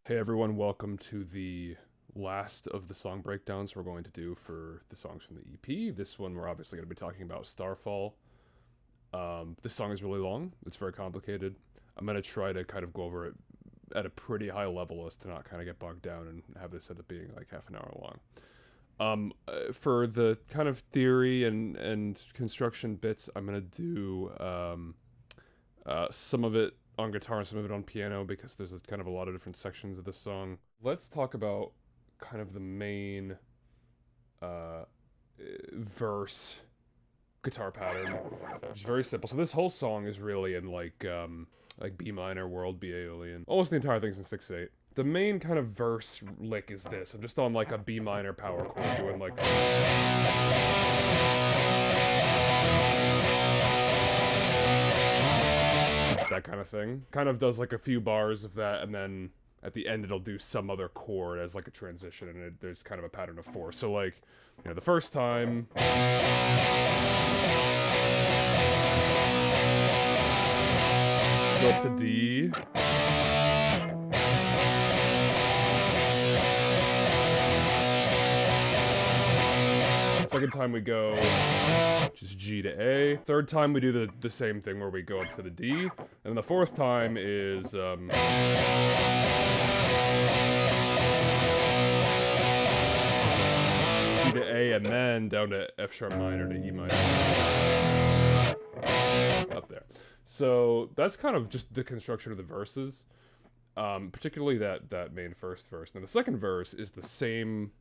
Hey everyone, welcome to the last of the song breakdowns we're going to do for the songs from the EP. This one we're obviously going to be talking about Starfall. This song is really long, it's very complicated. I'm going to try to kind of go over it at a pretty high level as to not kind of get bogged down and have this end up being like half an hour long. For the kind of theory and construction bits, I'm going to do some of it on guitar and some of it on piano because there's kind of a lot of different sections of the song. Let's talk about kind of the main uh, verse guitar pattern, which is very simple. So this whole song is really in like B minor, world, B Aeolian. Almost the entire thing's in 6/8. The main kind of verse lick is this. I'm just on like a B minor power chord doing like that kind of thing. Kind of does like a few bars of that, and then at the end it'll do some other chord as like a transition, and there's kind of a pattern of four. So like, the first time go up to D. Second time we go just G to A. Third time we do the same thing where we go up to the D. And the fourth time is G to A and then down to F sharp minor to E minor. Up there. So that's kind of just the construction of the verses. Particularly that main first verse. Now the second verse is the same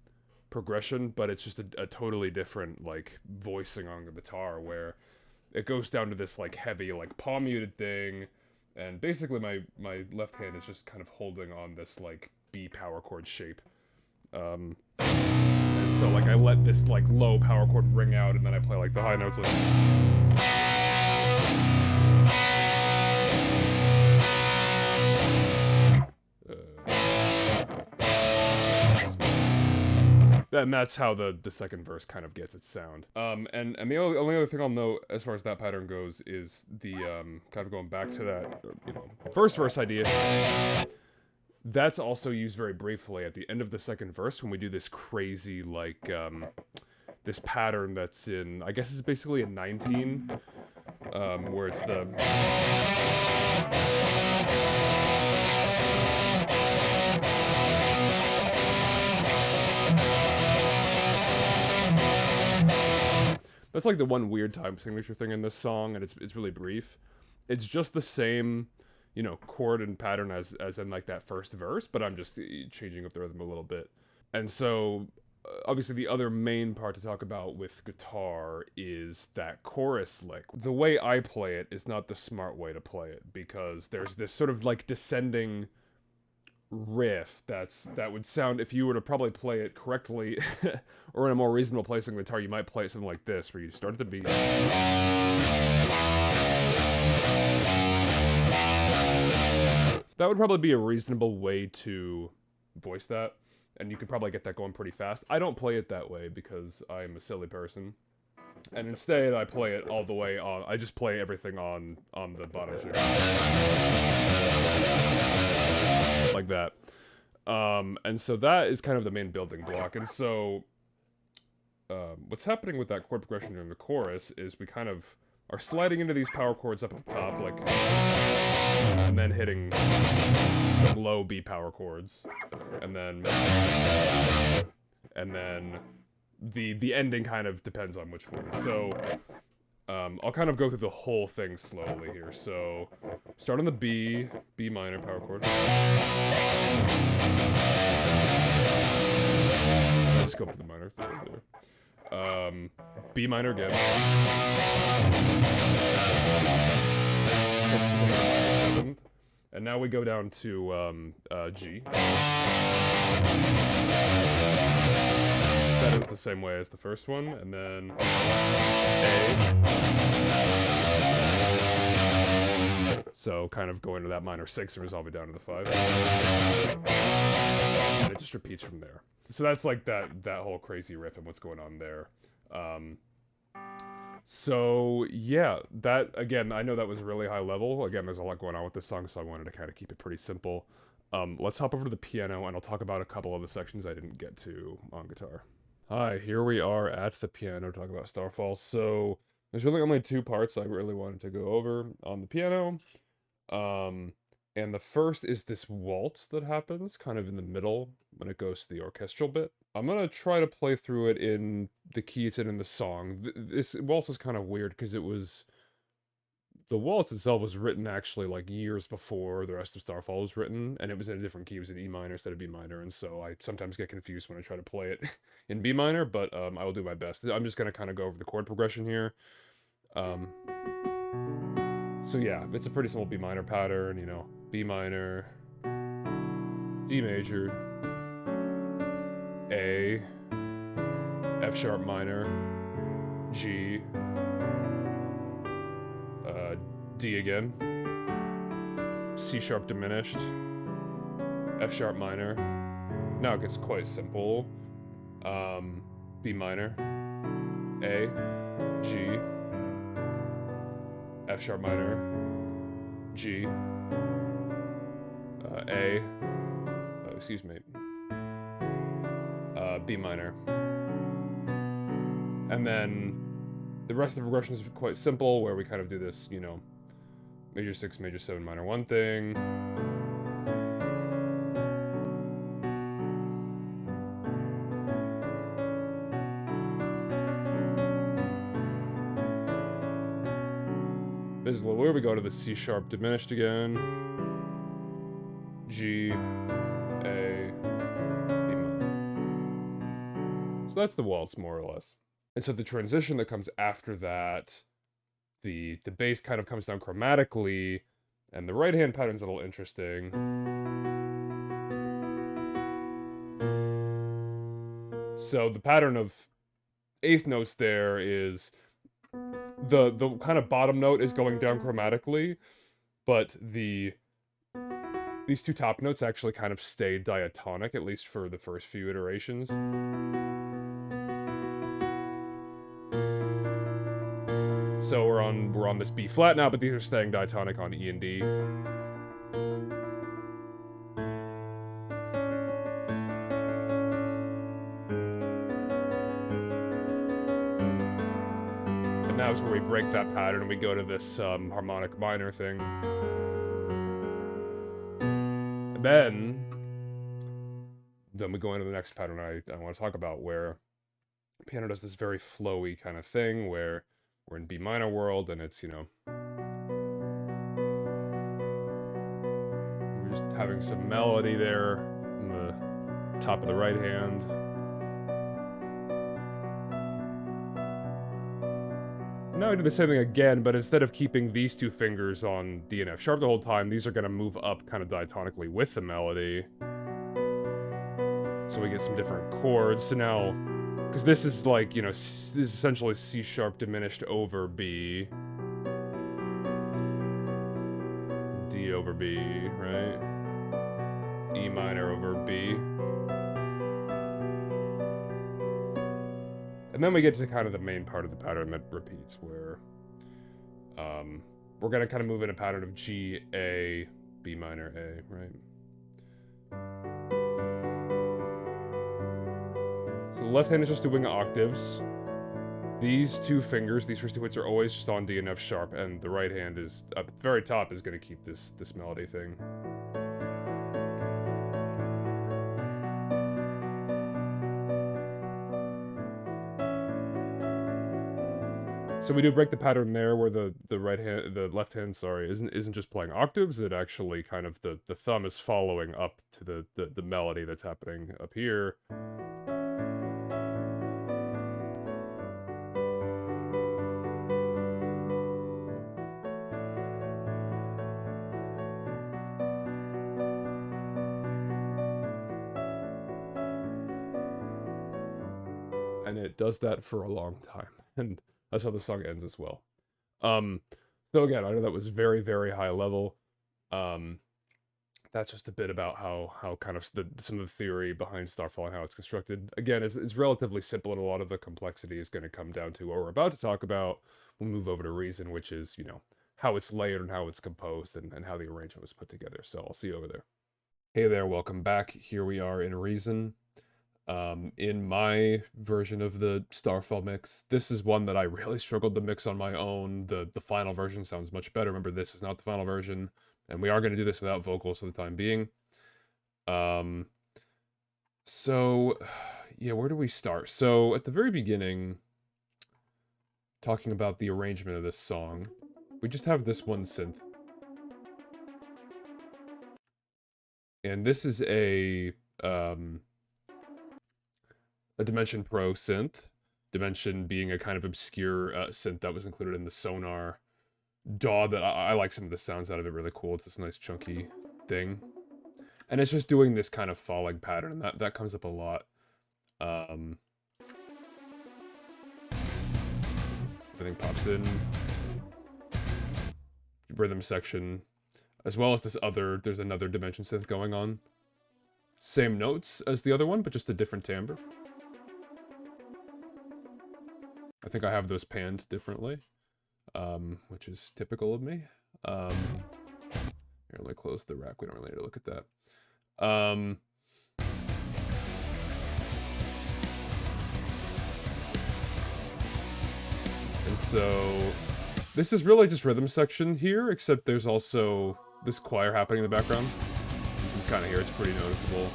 progression, but it's just a totally different like voicing on the guitar where it goes down to this like heavy like palm muted thing, and basically my left hand is just kind of holding on this like B power chord shape, and so like I let this like low power chord ring out, and then I play like the high notes like and that's how the second verse kind of gets its sound. And the only other thing I'll note as far as that pattern goes is the kind of going back to that first verse idea. That's also used very briefly at the end of the second verse when we do this crazy like this pattern that's in, I guess it's basically a 19, where it's the that's like the one weird time signature thing in this song, and it's really brief. It's just the same, chord and pattern as in like that first verse, but I'm just changing up the rhythm a little bit. And so, obviously, the other main part to talk about with guitar is that chorus lick. The way I play it is not the smart way to play it because there's this sort of like descending riff that would sound, if you were to probably play it correctly or in a more reasonable place on the guitar, you might play it something like this, where you start at the B, that would probably be a reasonable way to voice that, and you could probably get that going pretty fast. I don't play it that way because I'm a silly person, and instead I play it all the way on. I just play everything on the bottom string like that. And so that is kind of the main building block. And so what's happening with that chord progression during the chorus is we kind of are sliding into these power chords up at the top, like, and then hitting some low B power chords, and then the ending kind of depends on which one. So I'll kind of go through the whole thing slowly here. So start on the B minor power chord. I'll just go up to the minor. B minor again. Seventh. And now we go down to G. That is the same way as the first one, and then A. So kind of going to that minor 6 and resolve it down to the 5. And it just repeats from there. So that's like that whole crazy riff and what's going on there. So yeah, that, again, I know that was really high level. Again, there's a lot going on with this song, so I wanted to kind of keep it pretty simple. Let's hop over to the piano, and I'll talk about a couple of the sections I didn't get to on guitar. Hi, here we are at the piano talking about Starfall. So there's really only two parts I really wanted to go over on the piano. Um, and the first is this waltz that happens kind of in the middle when it goes to the orchestral bit. I'm gonna try to play through it in the key it's in the song. This waltz is kind of weird because the waltz itself was written actually like years before the rest of Starfall was written, and it was in a different key. It was in E minor instead of B minor, and so I sometimes get confused when I try to play it in B minor, but I will do my best. I'm just gonna kind of go over the chord progression here. Um, so yeah, it's a pretty simple B minor pattern, you know, B minor, D major, A, F sharp minor, G, D again, C sharp diminished, F sharp minor. Now it gets quite simple. B minor, A, G, F sharp minor, G, A, excuse me, B minor. And then the rest of the progression is quite simple, where we kind of do this, you know, major 6, major 7, minor 1 thing. This is where we go to the C sharp diminished again. G, A, B minor. So that's the waltz, more or less. And so the transition that comes after that, the bass kind of comes down chromatically, and the right hand pattern's a little interesting. So the pattern of eighth notes there is the kind of bottom note is going down chromatically, but these two top notes actually kind of stay diatonic, at least for the first few iterations. So we're on this B flat now, but these are staying diatonic on E and D. And now is where we break that pattern and we go to this harmonic minor thing. And then we go into the next pattern I want to talk about, where piano does this very flowy kind of thing where we're in B minor world and it's, you know, we're just having some melody there in the top of the right hand. Now I do the same thing again, but instead of keeping these two fingers on D and F sharp the whole time, these are going to move up kind of diatonically with the melody. So we get some different chords. So now, because this is like, you know, this is essentially C sharp diminished over B. D over B, right? E minor over B. And then we get to kind of the main part of the pattern that repeats, where we're going to kind of move in a pattern of G, A, B minor, A, right? So the left hand is just doing octaves. These two fingers, these first two hits, are always just on D and F sharp, and the right hand is, at the very top, is going to keep this melody thing. So we do break the pattern there, where the left hand, sorry, isn't just playing octaves. It actually kind of the thumb is following up to the melody that's happening up here. And it does that for a long time, and that's how the song ends as well. So again, I know that was very, very high level. That's just a bit about how kind of some of the theory behind Starfall and how it's constructed. Again, it's relatively simple, and a lot of the complexity is going to come down to what we're about to talk about. We'll move over to reason, which is, you know, how it's layered and how it's composed and how the arrangement was put together. So I'll see you over there. Hey there, welcome back. Here we are in Reason. In my version of the Starfall mix, this is one that I really struggled to mix on my own. The final version sounds much better. Remember, this is not the final version, and we are going to do this without vocals for the time being. Um, so, yeah, where do we start? So, at the very beginning, talking about the arrangement of this song, we just have this one synth. And this is a Dimension Pro synth. Dimension being a kind of obscure synth that was included in the Sonar DAW that I like some of the sounds out of it, really cool. It's this nice chunky thing. And it's just doing this kind of falling pattern, and that comes up a lot. Everything pops in. Rhythm section. As well as there's another Dimension synth going on. Same notes as the other one, but just a different timbre. I think I have those panned differently, which is typical of me. Here, let me close the rack. We don't really need to look at that. And so, this is really just rhythm section here, except there's also this choir happening in the background. You can kind of hear it's pretty noticeable.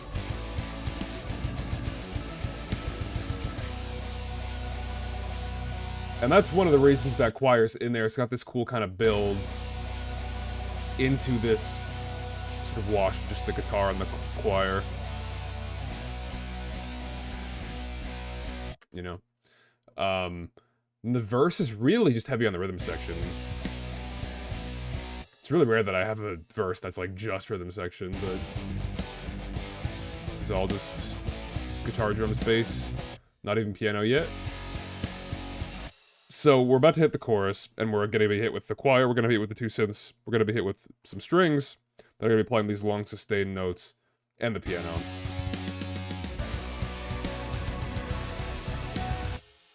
And that's one of the reasons that choir's in there. It's got this cool kind of build into this sort of wash, just the guitar and the choir. You know? And the verse is really just heavy on the rhythm section. It's really rare that I have a verse that's like just rhythm section, but this is all just guitar, drums, bass, not even piano yet. So we're about to hit the chorus, and we're going to be hit with the choir, we're going to be hit with the two synths, we're going to be hit with some strings that are going to be playing these long sustained notes, and the piano.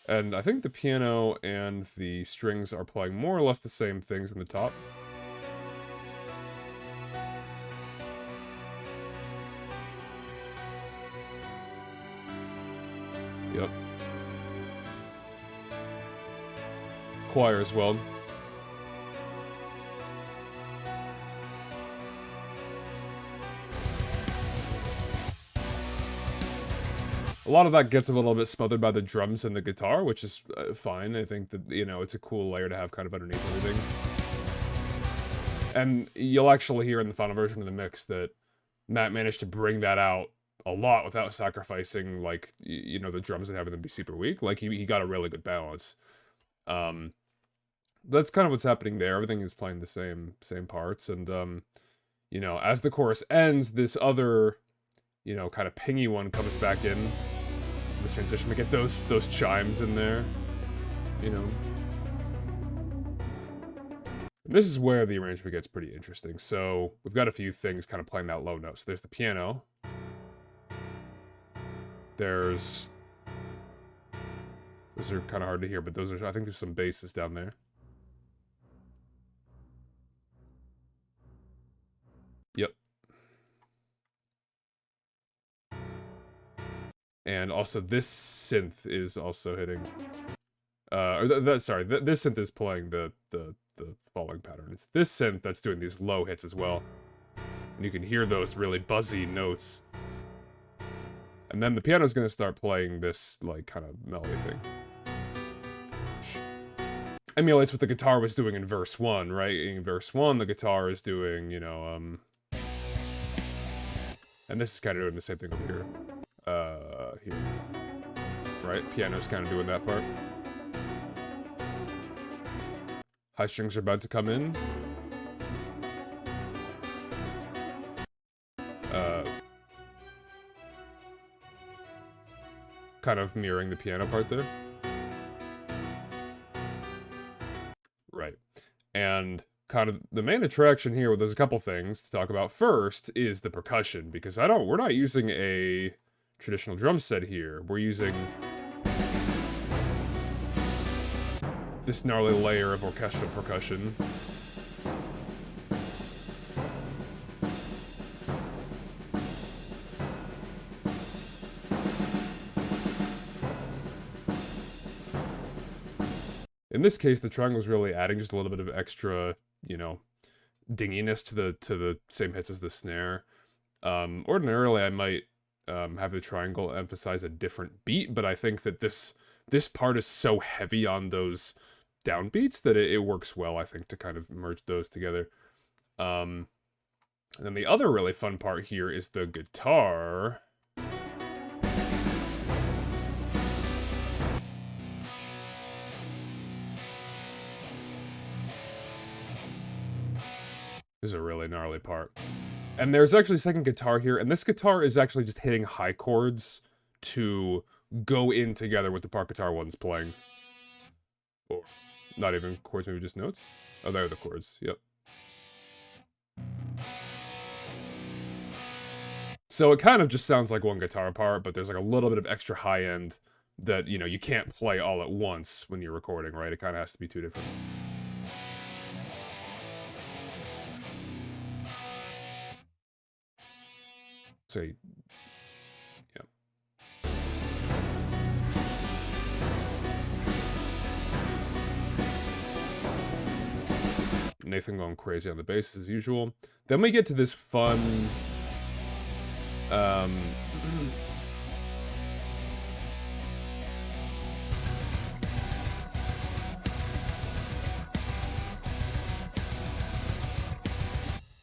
And I think the piano and the strings are playing more or less the same things in the top. Yep. Choir as well. A lot of that gets a little bit smothered by the drums and the guitar, which is fine. I think that, you know, it's a cool layer to have kind of underneath everything. And you'll actually hear in the final version of the mix that Matt managed to bring that out a lot without sacrificing, like, you know, the drums and having them be super weak. Like, he got a really good balance. That's kind of what's happening there. Everything is playing the same parts, and you know, as the chorus ends, this other, you know, kind of pingy one comes back in. This transition, we get those chimes in there, you know. And this is where the arrangement gets pretty interesting. So we've got a few things kind of playing that low note. So there's the piano. Those are kind of hard to hear, but those are, I think there's some basses down there. Yep. And also this synth is also hitting. Sorry, this synth is playing the falling pattern. It's this synth that's doing these low hits as well. And you can hear those really buzzy notes. And then the piano's gonna start playing this, like, kind of melody thing. Which emulates what the guitar was doing in verse 1, right? In verse 1, the guitar is doing, you know, and this is kind of doing the same thing over here. Here. Right? Piano's kind of doing that part. High strings are about to come in. Kind of mirroring the piano part there. Right. And kind of the main attraction here, well, there's a couple things to talk about. First is the percussion, because we're not using a traditional drum set here. We're using this gnarly layer of orchestral percussion. this case, the triangle is really adding just a little bit of extra, you know, dinginess to the same hits as the snare. Ordinarily, I might have the triangle emphasize a different beat, but I think that this part is so heavy on those downbeats that it works well, I think, to kind of merge those together. And then the other really fun part here is the guitar. This is a really gnarly part. And there's actually a second guitar here, and this guitar is actually just hitting high chords to go in together with the part guitar one's playing. Or not even chords, maybe just notes? Oh, there are the chords, yep. So it kind of just sounds like one guitar part, but there's like a little bit of extra high end that, you know, you can't play all at once when you're recording, right? It kind of has to be two different. Say, yeah. Nathan going crazy on the bass as usual. Then we get to this fun,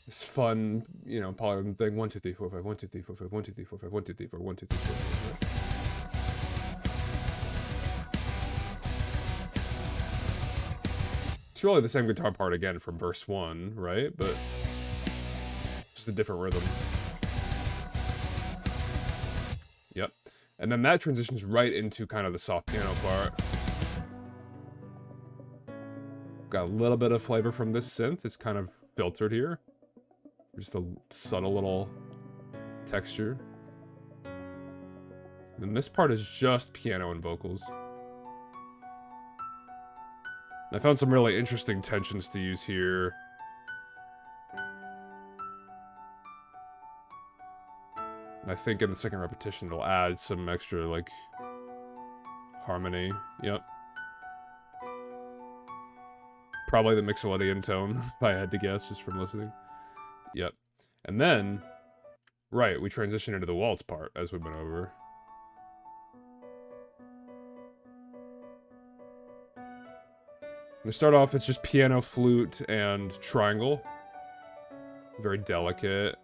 this fun, you know, polygon thing. 1, 2, 3, 4, 5. 1, 2, 3, 4, 5. 1, 2, 3, 4, 5. 1, 2, 3, 4. 1, 2, 3, 4, 5. It's really the same guitar part again from verse 1, right? But just a different rhythm. Yep. And then that transitions right into kind of the soft piano part. Got a little bit of flavor from this synth. It's kind of filtered here. Just a subtle little texture. And this part is just piano and vocals. I found some really interesting tensions to use here. And I think in the second repetition it'll add some extra, like, harmony. Yep. Probably the Mixolydian tone, if I had to guess, just from listening. Yep. And then, right, we transition into the waltz part, as we went over. To start off, it's just piano, flute, and triangle. Very delicate.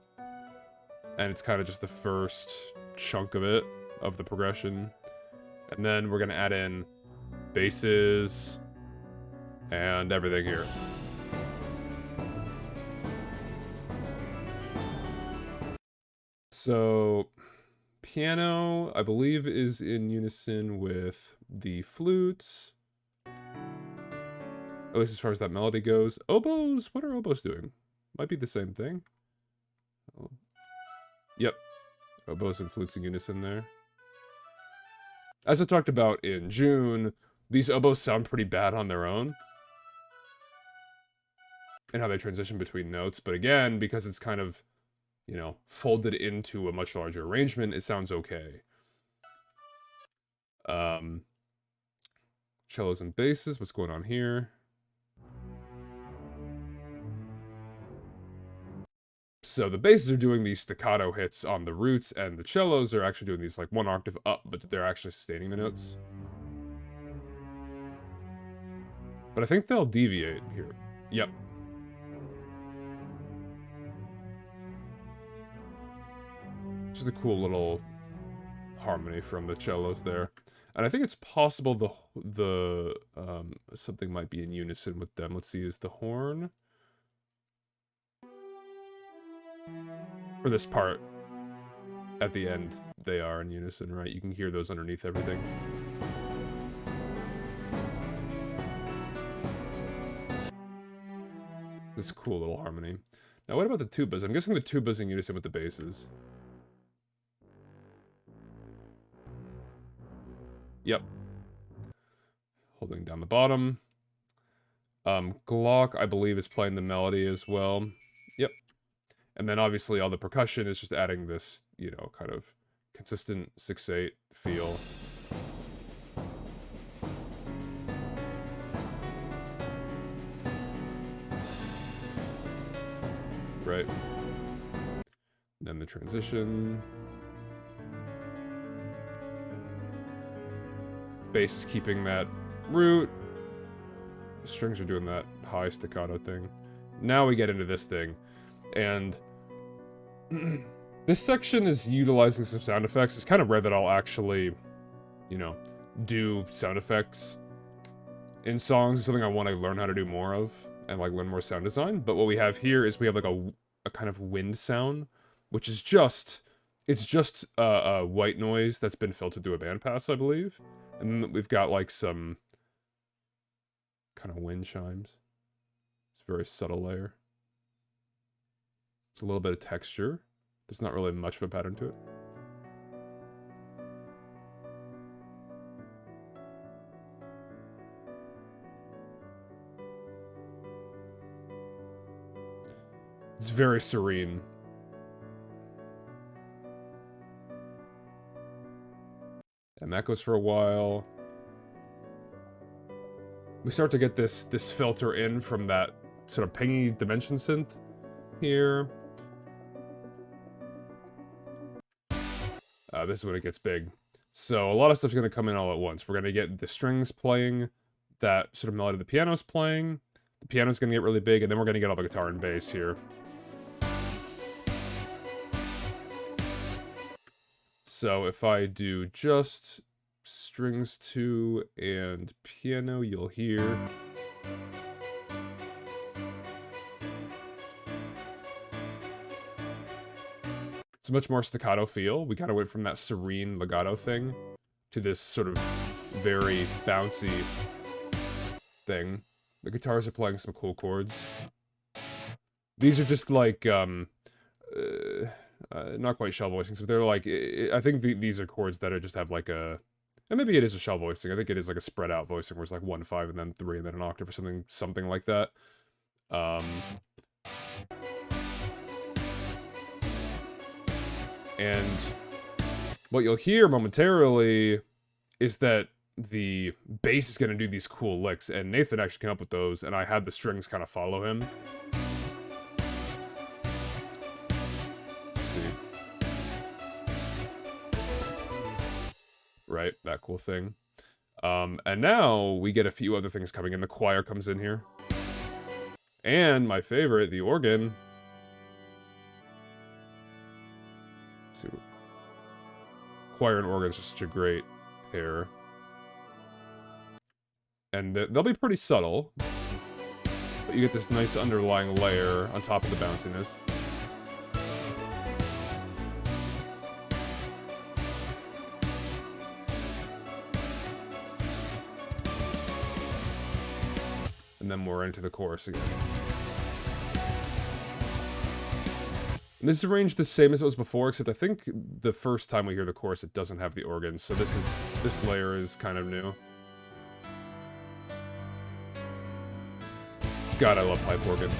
And it's kind of just the first chunk of it, of the progression. And then we're going to add in basses and everything here. So, piano, I believe, is in unison with the flutes. At least as far as that melody goes. Oboes, what are oboes doing? Might be the same thing. Oh. Yep. Oboes and flutes in unison there. As I talked about in June, these oboes sound pretty bad on their own. And how they transition between notes. But again, because it's kind of, you know, folded into a much larger arrangement, it sounds okay. Cellos and basses, what's going on here? So the basses are doing these staccato hits on the roots, and the cellos are actually doing these like one octave up, but they're actually sustaining the notes. But I think they'll deviate here. Yep. Just a cool little harmony from the cellos there. And I think it's possible the something might be in unison with them. Let's see, is the horn? For this part, at the end, they are in unison, right? You can hear those underneath everything. This cool little harmony. Now, what about the tubas? I'm guessing the tubas in unison with the basses. Yep. Holding down the bottom. Glock, I believe, is playing the melody as well. Yep. And then obviously all the percussion is just adding this, you know, kind of consistent 6/8 feel. right? Then the transition. Bass is keeping that root. The strings are doing that high staccato thing. Now we get into this thing. And this section is utilizing some sound effects. It's kind of rare that I'll actually, you know, do sound effects in songs. It's something I want to learn how to do more of and like learn more sound design. But what we have here is we have like a kind of wind sound, which is just, it's just white noise that's been filtered through a bandpass, I believe. And then we've got like some kind of wind chimes. It's a very subtle layer. It's a little bit of texture. There's not really much of a pattern to it. It's very serene. And that goes for a while. We start to get this filter in from that sort of pingy dimension synth here. This is when it gets big. So a lot of stuff's going to come in all at once. We're going to get the strings playing, that sort of melody the piano's playing. The piano's going to get really big, and then we're going to get all the guitar and bass here. So if I do just strings 2 and piano, you'll hear it's a much more staccato feel. We kind of went from that serene legato thing to this sort of very bouncy thing. The guitars are playing some cool chords. These are just like, not quite shell voicings, but they're like, I think these are chords that are just have like a, and maybe it is a shell voicing. I think it is like a spread out voicing where it's like 1, 5, and then 3, and then an octave or something like that. And what you'll hear momentarily is that the bass is going to do these cool licks, and Nathan actually came up with those, and I had the strings kind of follow him. Let's see. Right, that cool thing. And now we get a few other things coming in. The choir comes in here. And my favorite, the organ. Let's see. Choir and organ is just such a great pair. And they'll be pretty subtle. But you get this nice underlying layer on top of the bounciness. And then we're into the chorus again. And this is arranged the same as it was before, except I think the first time we hear the chorus, it doesn't have the organ, so this layer is kind of new. God, I love pipe organ.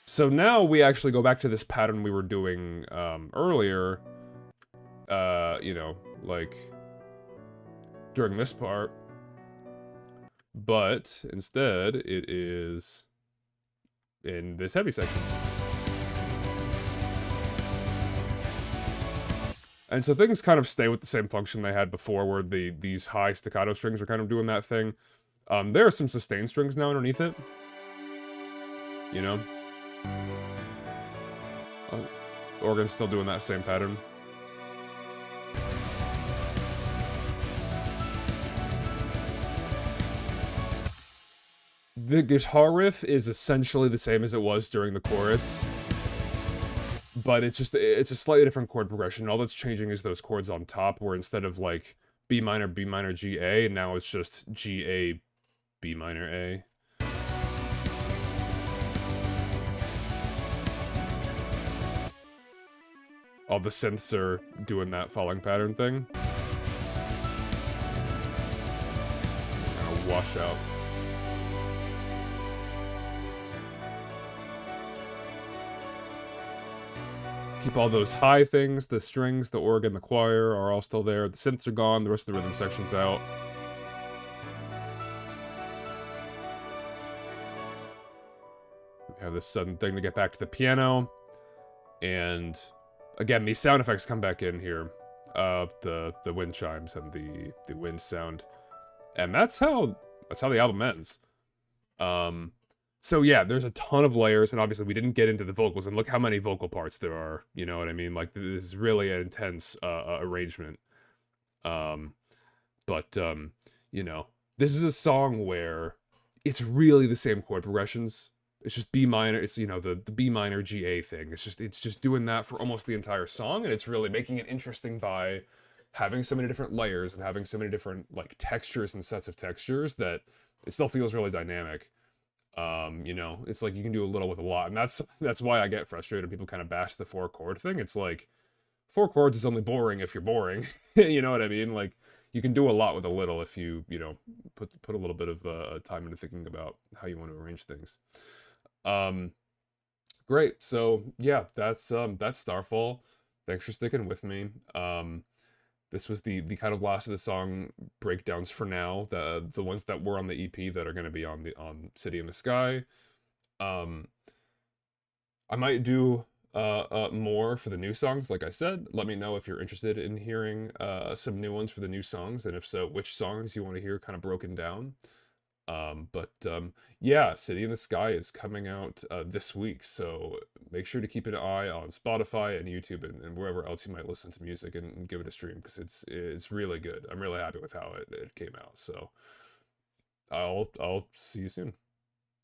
So now we actually go back to this pattern we were doing earlier. You know, like during this part, but instead it is in this heavy section. And so things kind of stay with the same function they had before, where these high staccato strings are kind of doing that thing. There are some sustained strings now underneath it, you know. Organ's still doing that same pattern. The guitar riff is essentially the same as it was during the chorus, but it's a slightly different chord progression. All that's changing is those chords on top, where instead of like B minor, G, A, now it's just G, A, B minor, A. All the synths are doing that falling pattern thing. Kind of wash out. Keep all those high things, the strings, the organ, the choir are all still there. The synths are gone, the rest of the rhythm section's out. have this sudden thing to get back to the piano. And again, these sound effects come back in here. The wind chimes and the wind sound. And that's how the album ends. So yeah, there's a ton of layers, and obviously we didn't get into the vocals, and look how many vocal parts there are. You know what I mean? Like, this is really an intense arrangement. But you know, this is a song where it's really the same chord progressions. It's just B minor. It's, you know, the B minor GA thing. It's just doing that for almost the entire song, and it's really making it interesting by having so many different layers and having so many different like textures and sets of textures that it still feels really dynamic. You know, it's like you can do a little with a lot, and that's why I get frustrated when people kind of bash the 4-chord thing. It's like 4 chords is only boring if you're boring. You know what I mean? Like, you can do a lot with a little if you know, put a little bit of time into thinking about how you want to arrange things. Great. So yeah, that's Starfall. Thanks for sticking with me. This was the kind of last of the song breakdowns for now. The ones that were on the EP that are going to be on City in the Sky. I might do more for the new songs. Like I said, let me know if you're interested in hearing some new ones for the new songs, and if so, which songs you want to hear kind of broken down. Yeah, City in the Sky is coming out this week, so make sure to keep an eye on Spotify and YouTube and wherever else you might listen to music, and give it a stream, because it's really good. I'm really happy with how it came out. So I'll see you soon.